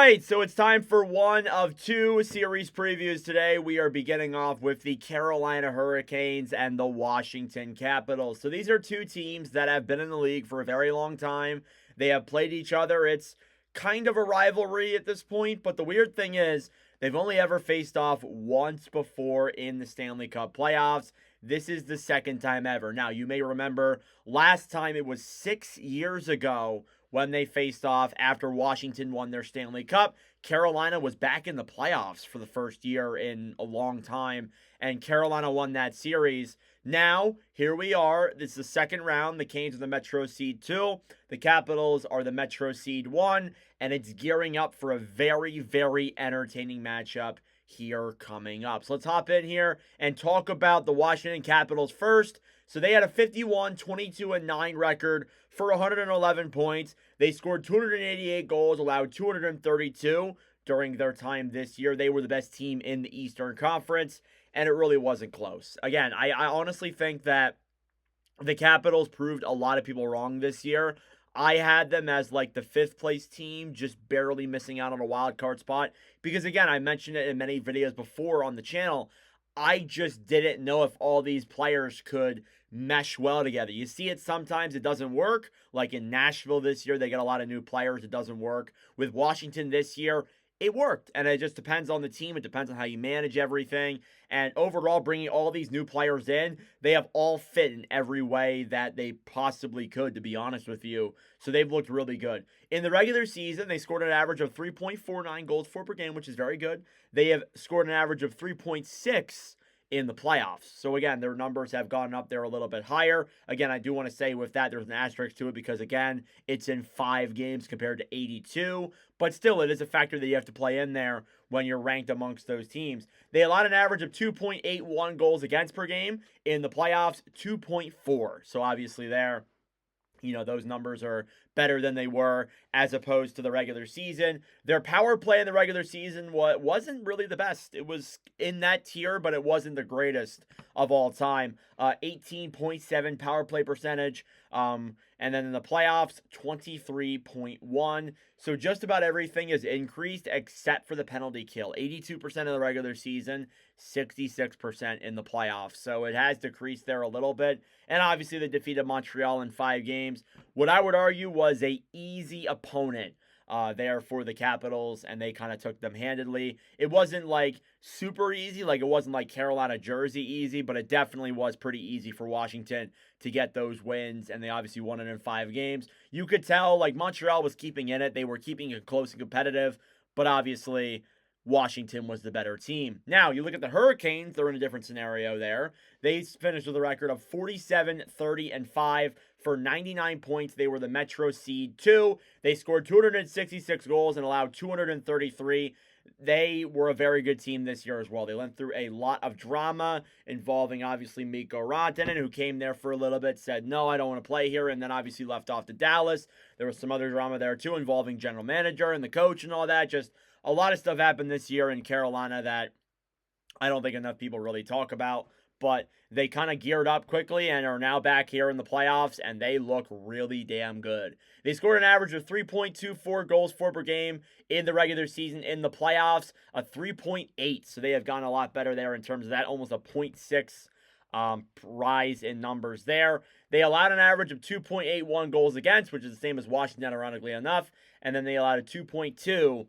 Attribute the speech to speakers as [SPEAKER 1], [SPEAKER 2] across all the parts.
[SPEAKER 1] right, so it's time for one of two series previews today. We are beginning off with the Carolina Hurricanes and the Washington Capitals. So these are two teams that have been in the league for a very long time. They have played each other. It's kind of a rivalry at this point, but the weird thing is they've only ever faced off once before in the Stanley Cup playoffs. This is the second time ever. Now, you may remember last time it was 6 years ago when they faced off after Washington won their Stanley Cup. Carolina was back in the playoffs for the first year in a long time, and Carolina won that series. Now, here we are. This is the second round. The Canes are the Metro Seed 2. The Capitals are the Metro Seed 1, and it's gearing up for a very, very entertaining matchup here coming up. So let's hop in here and talk about the Washington Capitals first. So they had a 51-22-9 record for 111 points. They scored 288 goals, allowed 232 during their time this year. They were the best team in the Eastern Conference, and it really wasn't close. Again, I honestly think that the Capitals proved a lot of people wrong this year. I had them as like the fifth place team, just barely missing out on a wild card spot. Because again, I mentioned it in many videos before on the channel. I just didn't know if all these players could mesh well together. You see it sometimes, it doesn't work. Like in Nashville this year, they got a lot of new players. It doesn't work. With Washington this year, it worked. And it just depends on the team. It depends on how you manage everything. And overall, bringing all these new players in, they have all fit in every way that they possibly could, to be honest with you. So they've looked really good. In the regular season, they scored an average of 3.49 goals for per game, which is very good. They have scored an average of 3.6 in the playoffs. So again, their numbers have gone up there a little bit higher. Again, I do want to say with that, there's an asterisk to it because again, it's in 5 games compared to 82, but still it is a factor that you have to play in there when you're ranked amongst those teams. They allowed an average of 2.81 goals against per game. In the playoffs, 2.4. So obviously there, those numbers are better than they were as opposed to the regular season. Their power play in the regular season wasn't really the best. It was in that tier, but it wasn't the greatest of all time. 18.7 power play percentage. And then in the playoffs, 23.1. So just about everything is increased except for the penalty kill. 82% of the regular season, 66% in the playoffs. So it has decreased there a little bit. And obviously they defeated Montreal in 5 games. What I would argue was a easy opponent there for the Capitals, and they kind of took them handedly. It wasn't like super easy, like it wasn't like Carolina Jersey easy, but it definitely was pretty easy for Washington to get those wins, and they obviously won it in 5 games. You could tell like Montreal was keeping in it. They were keeping it close and competitive, but obviously Washington was the better team. Now, you look at the Hurricanes, they're in a different scenario there. They finished with a record of 47-30-5 for 99 points. They were the Metro Seed 2. They scored 266 goals and allowed 233. They were a very good team this year as well. They went through a lot of drama involving obviously Mikko Rantanen, who came there for a little bit, said, no, I don't want to play here, and then obviously left off to Dallas. There was some other drama there too involving general manager and the coach and all that. Just a lot of stuff happened this year in Carolina that I don't think enough people really talk about, but they kind of geared up quickly and are now back here in the playoffs, and they look really damn good. They scored an average of 3.24 goals for per game in the regular season. In the playoffs, a 3.8, so they have gone a lot better there in terms of that, almost a 0.6 rise in numbers there. They allowed an average of 2.81 goals against, which is the same as Washington, ironically enough, and then they allowed a 2.2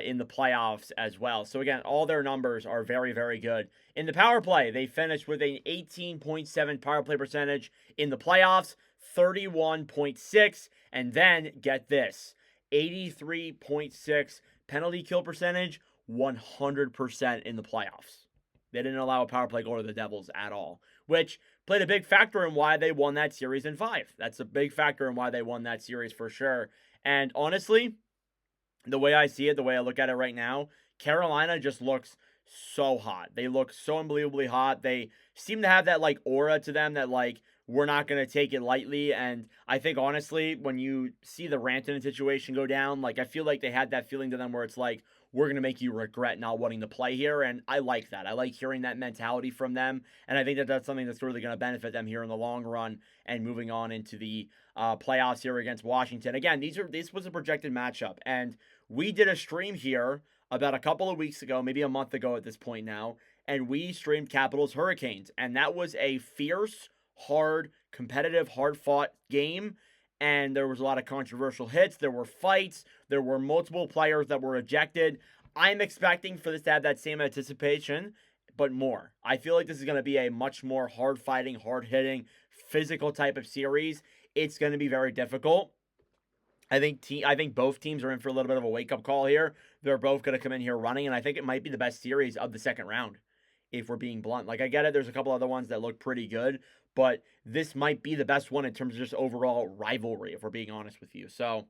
[SPEAKER 1] in the playoffs as well. So again, all their numbers are very, very good. In the power play, they finished with an 18.7 power play percentage. In the playoffs, 31.6. And then, get this, 83.6 penalty kill percentage, 100% in the playoffs. They didn't allow a power play goal to the Devils at all, which played a big factor in why they won that series in 5. That's a big factor in why they won that series for sure. And honestly, the way I see it, the way I look at it right now, Carolina just looks so hot. They look so unbelievably hot. They seem to have that like aura to them that like we're not going to take it lightly. And I think honestly, when you see the Rantanen situation go down, like I feel like they had that feeling to them where it's like, we're going to make you regret not wanting to play here. And I like that. I like hearing that mentality from them. And I think that that's something that's really going to benefit them here in the long run and moving on into the playoffs here against Washington. Again, this was a projected matchup. And We did a stream here about a couple of weeks ago, maybe a month ago at this point now, and we streamed Capitals Hurricanes. And that was a fierce, hard, competitive, hard fought game. And there was a lot of controversial hits. There were fights. There were multiple players that were ejected. I'm expecting for this to have that same anticipation, but more. I feel like this is going to be a much more hard fighting, hard hitting, physical type of series. It's going to be very difficult. I think both teams are in for a little bit of a wake-up call here. They're both going to come in here running, and I think it might be the best series of the second round, if we're being blunt. Like, I get it, there's a couple other ones that look pretty good, but this might be the best one in terms of just overall rivalry, if we're being honest with you. So,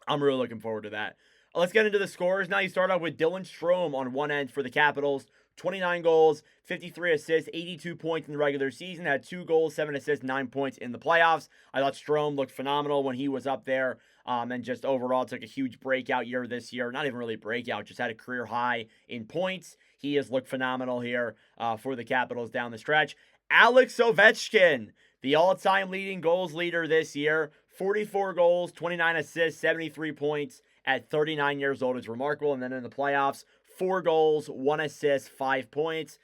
[SPEAKER 1] I'm really looking forward to that. Let's get into the scores. Now you start off with Dylan Strome on one end for the Capitals. 29 goals, 53 assists, 82 points in the regular season. Had 2 goals, 7 assists, 9 points in the playoffs. I thought Strome looked phenomenal when he was up there. And just overall took a huge breakout year this year. Not even really breakout, just had a career high in points. He has looked phenomenal here for the Capitals down the stretch. Alex Ovechkin, the all-time leading goals leader this year. 44 goals, 29 assists, 73 points at 39 years old is remarkable. And then in the playoffs, 4 goals, 1 assist, 5 points.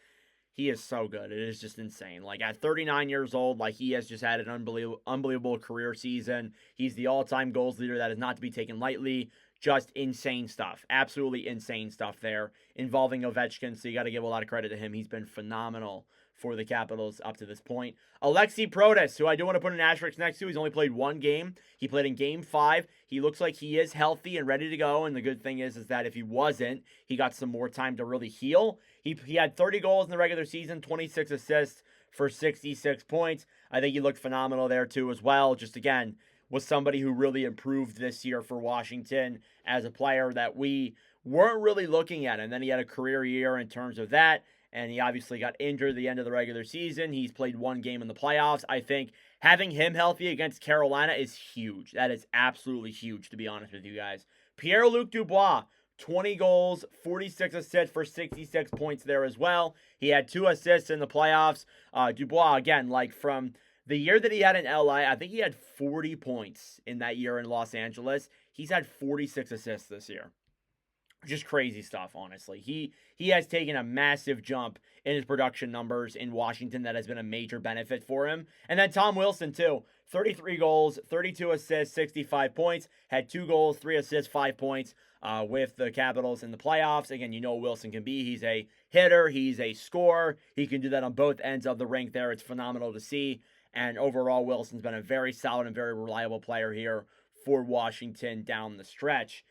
[SPEAKER 1] He is so good. It is just insane. Like, at 39 years old, like, he has just had an unbelievable career season. He's the all-time goals leader. That is not to be taken lightly. Just insane stuff. Absolutely insane stuff there involving Ovechkin. So you got to give a lot of credit to him. He's been phenomenal for the Capitals up to this point. Alexi Protas, who I do want to put an asterisk next to. He's only played 1 game. He played in Game 5. He looks like he is healthy and ready to go. And the good thing is that if he wasn't, he got some more time to really heal. He had 30 goals in the regular season, 26 assists for 66 points. I think he looked phenomenal there too as well. Just again, was somebody who really improved this year for Washington as a player that we weren't really looking at. And then he had a career year in terms of that. And he obviously got injured at the end of the regular season. He's played 1 game in the playoffs. I think having him healthy against Carolina is huge. That is absolutely huge, to be honest with you guys. Pierre-Luc Dubois, 20 goals, 46 assists for 66 points there as well. He had 2 assists in the playoffs. Dubois, again, like from the year that he had in LA, I think he had 40 points in that year in Los Angeles. He's had 46 assists this year. Just crazy stuff, honestly. He has taken a massive jump in his production numbers in Washington that has been a major benefit for him. And then Tom Wilson, too. 33 goals, 32 assists, 65 points. Had 2 goals, 3 assists, 5 points with the Capitals in the playoffs. Again, you know what Wilson can be. He's a hitter. He's a scorer. He can do that on both ends of the rink there. It's phenomenal to see. And overall, Wilson's been a very solid and very reliable player here for Washington down the stretch.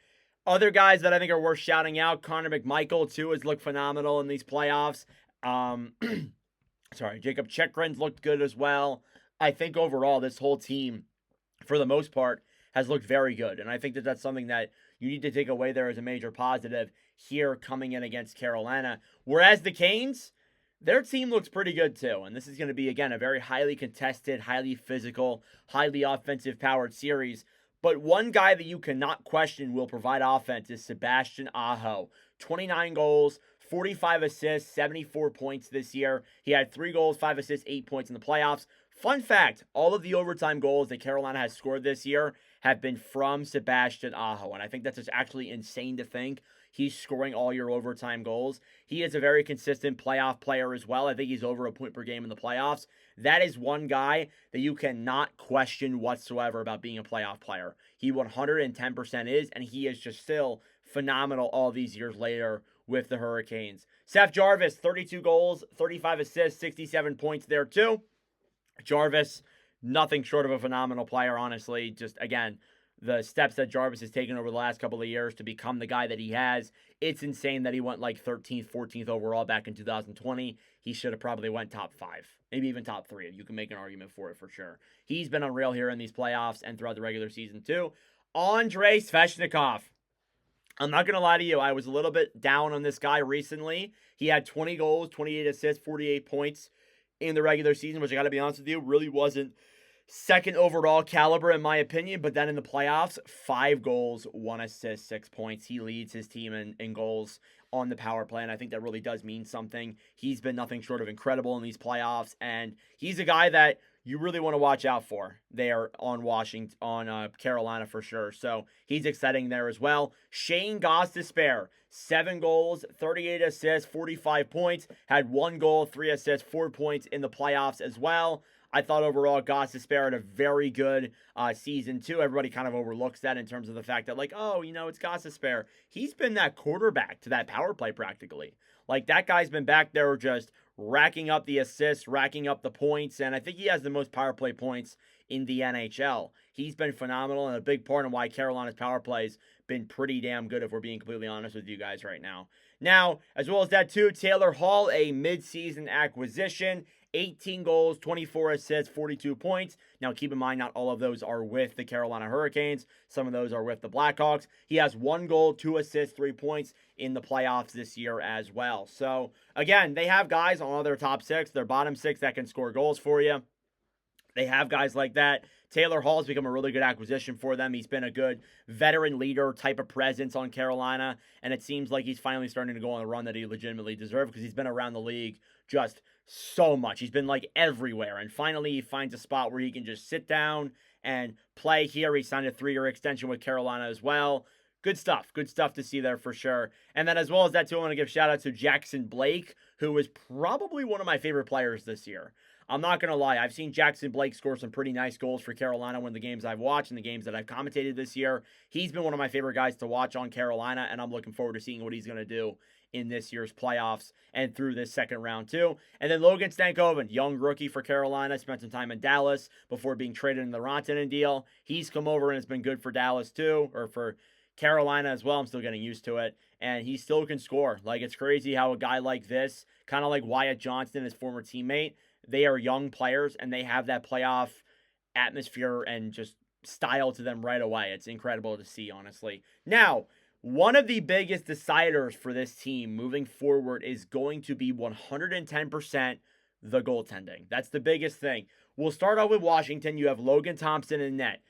[SPEAKER 1] Other guys that I think are worth shouting out, Connor McMichael, too, has looked phenomenal in these playoffs. Jacob Chikrin's looked good as well. I think overall, this whole team, for the most part, has looked very good. And I think that that's something that you need to take away there as a major positive here coming in against Carolina. Whereas the Canes, their team looks pretty good, too. And this is going to be, again, a very highly contested, highly physical, highly offensive-powered series. But one guy that you cannot question will provide offense is Sebastian Aho. 29 goals, 45 assists, 74 points this year. He had 3 goals, 5 assists, 8 points in the playoffs. Fun fact, all of the overtime goals that Carolina has scored this year have been from Sebastian Aho. And I think that's just actually insane to think. He's scoring all your overtime goals. He is a very consistent playoff player as well. I think he's over a point per game in the playoffs. That is one guy that you cannot question whatsoever about being a playoff player. He 110% is, and he is just still phenomenal all these years later with the Hurricanes. Seth Jarvis, 32 goals, 35 assists, 67 points there too. Jarvis, nothing short of a phenomenal player, honestly. Just, again, the steps that Jarvis has taken over the last couple of years to become the guy that he has. It's insane that he went like 13th, 14th overall back in 2020. He should have probably went top 5, maybe even top 3. You can make an argument for it for sure. He's been unreal here in these playoffs and throughout the regular season too. Andrei Svechnikov. I'm not going to lie to you. I was a little bit down on this guy recently. He had 20 goals, 28 assists, 48 points in the regular season, which I got to be honest with you, really wasn't second overall caliber in my opinion. But then in the playoffs, 5 goals, 1 assist, 6 points. He leads his team in goals on the power play, and I think that really does mean something. He's been nothing short of incredible in these playoffs, and he's a guy that you really want to watch out for there on Carolina for sure. So he's exciting there as well. Shane Gostisbehere, 7 goals, 38 assists, 45 points, had 1 goal, 3 assists, 4 points in the playoffs as well. I thought overall Gostisbehere had a very good season too. Everybody kind of overlooks that in terms of the fact that, like, oh, it's Gostisbehere. He's been that quarterback to that power play practically. Like, that guy's been back there just racking up the assists, racking up the points, and I think he has the most power play points in the NHL. He's been phenomenal and a big part of why Carolina's power play's been pretty damn good, if we're being completely honest with you guys right now. Now, as well as that too, Taylor Hall, a mid-season acquisition, 18 goals, 24 assists, 42 points. Now, keep in mind, not all of those are with the Carolina Hurricanes. Some of those are with the Blackhawks. He has 1 goal, 2 assists, 3 points in the playoffs this year as well. So, again, they have guys on all their top 6, their bottom 6 that can score goals for you. They have guys like that. Taylor Hall has become a really good acquisition for them. He's been a good veteran leader type of presence on Carolina, and it seems like he's finally starting to go on the run that he legitimately deserved, because he's been around the league just so much. He's been like everywhere, and finally he finds a spot where he can just sit down and play here. He signed a 3-year extension with Carolina as well. Good stuff to see there for sure. And then as well as that too, I want to give shout out to Jackson Blake, who is probably one of my favorite players this year. I'm not going to lie. I've seen Jackson Blake score some pretty nice goals for Carolina when the games I've watched and the games that I've commentated this year. He's been one of my favorite guys to watch on Carolina, and I'm looking forward to seeing what he's going to do in this year's playoffs and through this second round too. And then Logan Stankoven, young rookie for Carolina, spent some time in Dallas before being traded in the Rantanen deal. He's come over and it's been good for Dallas too, or for Carolina as well. I'm still getting used to it. And he still can score. Like, it's crazy how a guy like this, kind of like Wyatt Johnston, his former teammate, they are young players and they have that playoff atmosphere and just style to them right away. It's incredible to see, honestly. Now, one of the biggest deciders for this team moving forward is going to be 110% the goaltending. That's the biggest thing. We'll start off with Washington. You have Logan Thompson in net.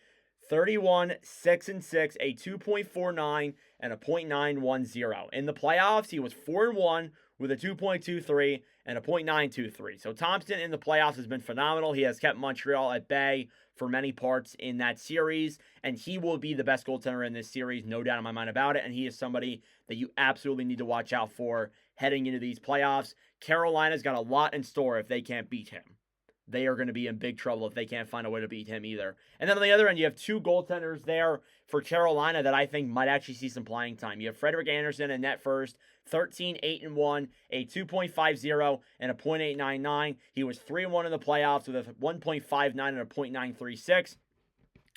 [SPEAKER 1] 31, 6-6, a 2.49, and a .910. In the playoffs, he was 4-1 with a 2.23 and a .923. So Thompson in the playoffs has been phenomenal. He has kept Montreal at bay for many parts in that series, and he will be the best goaltender in this series, no doubt in my mind about it, and he is somebody that you absolutely need to watch out for heading into these playoffs. Carolina's got a lot in store if they can't beat him. They are going to be in big trouble if they can't find a way to beat him either. And then on the other end, you have 2 goaltenders there for Carolina that I think might actually see some playing time. You have Frederik Andersen in net first, 13, 8-1, a 2.50, and a .899. He was 3-1 in the playoffs with a 1.59 and a .936.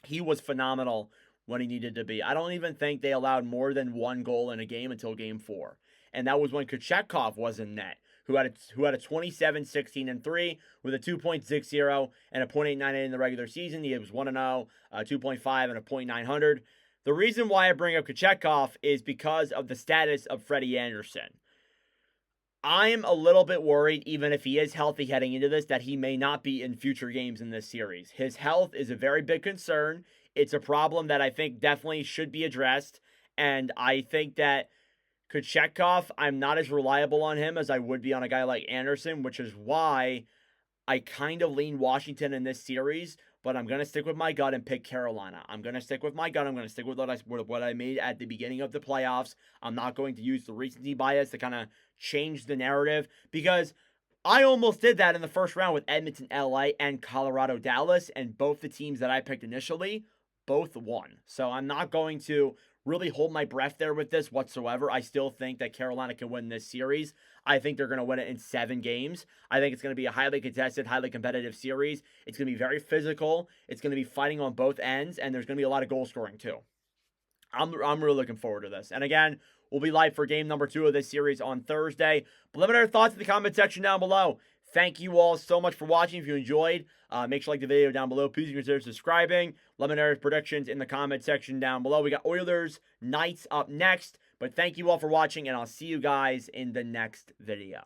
[SPEAKER 1] He was phenomenal when he needed to be. I don't even think they allowed more than 1 goal in a game until game 4. And that was when Kochetkov was in net, who had a 27, 16, and 3 with a 2.60 and a .898 in the regular season. He was 1-0, a 2.5, and a .900. The reason why I bring up Kochetkov is because of the status of Freddie Andersen. I'm a little bit worried, even if he is healthy heading into this, that he may not be in future games in this series. His health is a very big concern. It's a problem that I think definitely should be addressed, and I think that Kochetkov, I'm not as reliable on him as I would be on a guy like Andersen, which is why I kind of lean Washington in this series, but I'm going to stick with my gut and pick Carolina. I'm going to stick with my gut. I'm going to stick with what I made at the beginning of the playoffs. I'm not going to use the recency bias to kind of change the narrative, because I almost did that in the first round with Edmonton, LA, and Colorado, Dallas, and both the teams that I picked initially both won. So I'm not going to really hold my breath there with this whatsoever. I still think that Carolina can win this series. I think they're going to win it in 7 games. I think it's going to be a highly contested, highly competitive series. It's going to be very physical. It's going to be fighting on both ends, and there's going to be a lot of goal scoring too. I'm really looking forward to this. And again, we'll be live for game number 2 of this series on Thursday. But let me know your thoughts in the comment section down below. Thank you all so much for watching. If you enjoyed, make sure you like the video down below. Please consider subscribing. Let me know your predictions in the comment section down below. We got Oilers Knights up next. But thank you all for watching, and I'll see you guys in the next video.